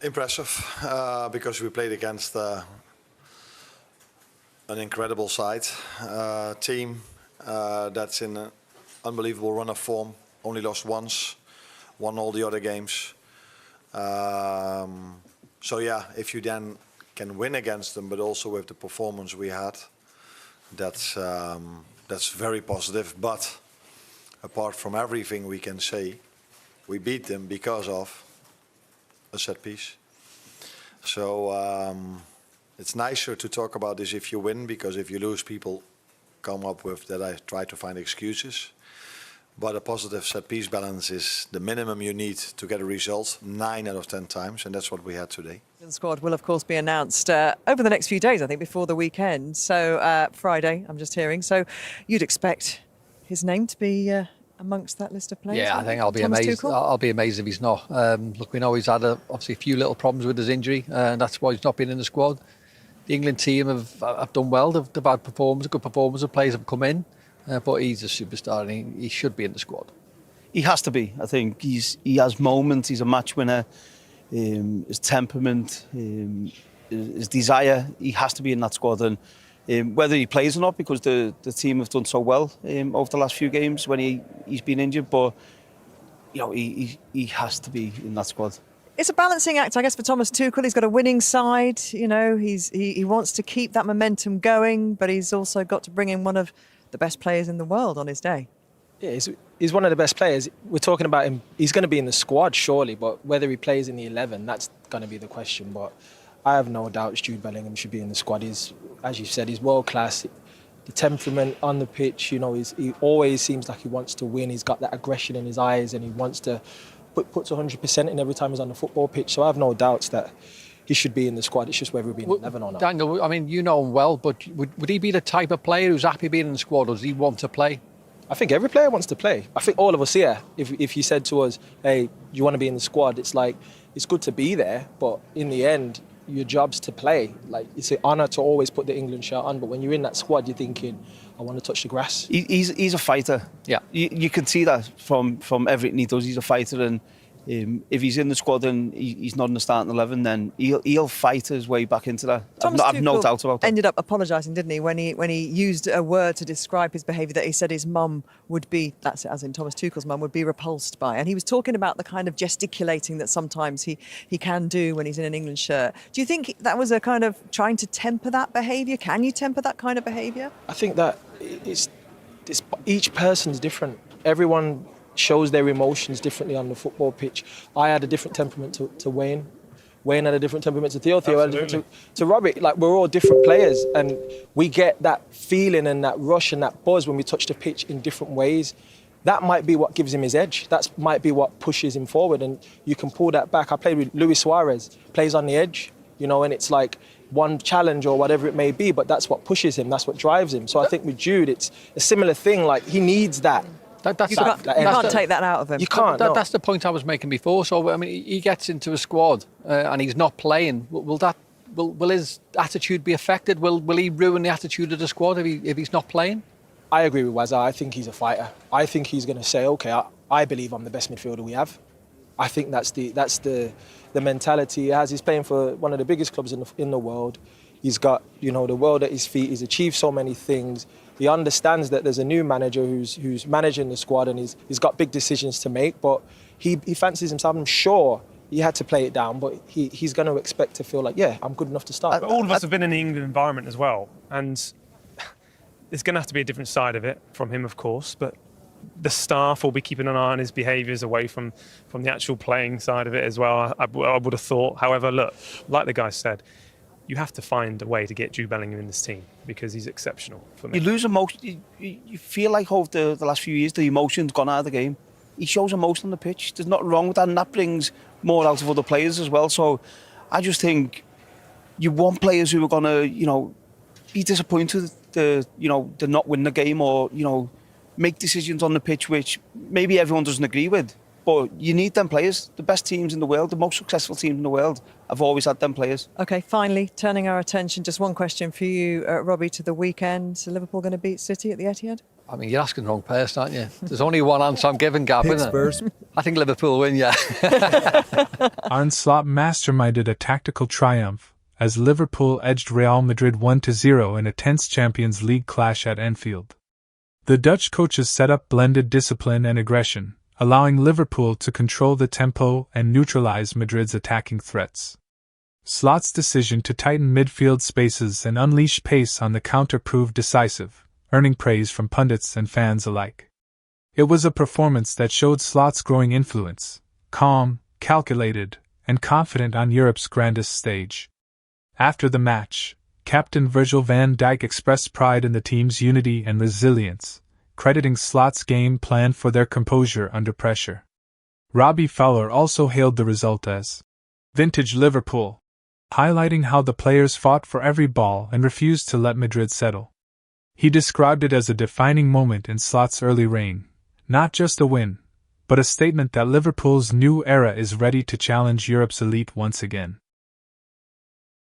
Impressive, because we played against an incredible side, team that's in an unbelievable run of form. Only lost once, won all the other games. So yeah, if you then can win against them, but also with the performance we had, that's very positive. But apart from everything we can say, we beat them because of a set piece. So it's nicer to talk about this if you win, because if you lose, people come up with that I try to find excuses. But a positive set piece balance is the minimum you need to get a result 9 out of 10 times, and that's what we had today. The squad will, of course, be announced over the next few days, I think, before the weekend. So Friday, I'm just hearing. So you'd expect his name to be amongst that list of players? Yeah, I think I'll be amazed. I'll be amazed if he's not. Look, we know he's had obviously a few little problems with his injury, and that's why he's not been in the squad. The England team have done well. They've had good performance. The players have come in. But he's a superstar and he should be in the squad. He has to be. I think he has moments. He's a match winner. His temperament, his desire, he has to be in that squad. And whether he plays or not, because the team have done so well over the last few games when he's been injured, but you know he has to be in that squad. It's a balancing act, I guess, for Thomas Tuchel. He's got a winning side. You know, he wants to keep that momentum going, but he's also got to bring in one of the best players in the world on his day. Yeah, he's one of the best players. We're talking about him. He's going to be in the squad, surely, but whether he plays in the 11, that's going to be the question. But I have no doubt Jude Bellingham should be in the squad. He's, as you said, he's world class. The temperament on the pitch, you know, he always seems like he wants to win. He's got that aggression in his eyes, and he wants to puts 100% in every time he's on the football pitch. So I have no doubts that he should be in the squad. It's just whether he'll be in the 11 or not. Daniel, I mean, you know him well, but would he be the type of player who's happy being in the squad, or does he want to play? I think every player wants to play. I think all of us here, if you said to us, hey, you want to be in the squad, it's like, it's good to be there, but in the end, your job's to play. Like, it's an honour to always put the England shirt on, but when you're in that squad, you're thinking, I want to touch the grass. He's a fighter. Yeah. You can see that from everything he does. He's a fighter, and if he's in the squad and he's not in the starting 11, then he'll fight his way back into that. I've no doubt about that. Ended up apologising, didn't he, when he used a word to describe his behaviour that he said his mum would be, that's it, as in Thomas Tuchel's mum, would be repulsed by. And he was talking about the kind of gesticulating that sometimes he can do when he's in an England shirt. Do you think that was a kind of trying to temper that behaviour? Can you temper that kind of behaviour? I think that it's each person's different. Everyone shows their emotions differently on the football pitch. I had a different temperament to Wayne. Wayne had a different temperament to Theo. Theo had a different to Robbie. Like, we're all different players, and we get that feeling and that rush and that buzz when we touch the pitch in different ways. That might be what gives him his edge. That might be what pushes him forward, and you can pull that back. I played with Luis Suarez, plays on the edge, you know, and it's like one challenge or whatever it may be, but that's what pushes him, that's what drives him. So I think with Jude, it's a similar thing. Like, he needs that. You can't take that out of him. You can't. That's the point I was making before. So I mean, he gets into a squad and he's not playing. Will his attitude be affected? Will he ruin the attitude of the squad if he's not playing? I agree with Wazza. I think he's a fighter. I think he's going to say, okay, I believe I'm the best midfielder we have. I think that's the mentality he has. He's playing for one of the biggest clubs in the world. He's got, you know, the world at his feet. He's achieved so many things. He understands that there's a new manager who's managing the squad, and he's got big decisions to make, but he fancies himself. I'm sure he had to play it down, but he's going to expect to feel like, yeah, I'm good enough to start. But all of us have been in the England environment as well, and there's going to have to be a different side of it from him, of course, but the staff will be keeping an eye on his behaviours away from the actual playing side of it as well, I would have thought. However, look, like the guy said, you have to find a way to get Jude Bellingham in this team because he's exceptional for me. You lose emotion. You feel like over the last few years, the emotion's gone out of the game. He shows emotion on the pitch. There's nothing wrong with that, and that brings more out of other players as well. So I just think you want players who are going to, you know, be disappointed to not win the game, or, you know, make decisions on the pitch which maybe everyone doesn't agree with. But you need them players. The best teams in the world, the most successful teams in the world, have always had them players. OK, finally, turning our attention, just one question for you, Robbie, to the weekend. Is Liverpool going to beat City at the Etihad? I mean, you're asking the wrong person, aren't you? There's only one answer I'm giving, Gav, isn't it? I think Liverpool win, yeah. Arne Slot masterminded a tactical triumph as Liverpool edged Real Madrid 1-0 in a tense Champions League clash at Anfield. The Dutch coach's setup blended discipline and aggression, allowing Liverpool to control the tempo and neutralize Madrid's attacking threats. Slot's decision to tighten midfield spaces and unleash pace on the counter proved decisive, earning praise from pundits and fans alike. It was a performance that showed Slot's growing influence, calm, calculated, and confident on Europe's grandest stage. After the match, Captain Virgil van Dijk expressed pride in the team's unity and resilience, crediting Slot's game plan for their composure under pressure. Robbie Fowler also hailed the result as vintage Liverpool, highlighting how the players fought for every ball and refused to let Madrid settle. He described it as a defining moment in Slot's early reign, not just a win, but a statement that Liverpool's new era is ready to challenge Europe's elite once again.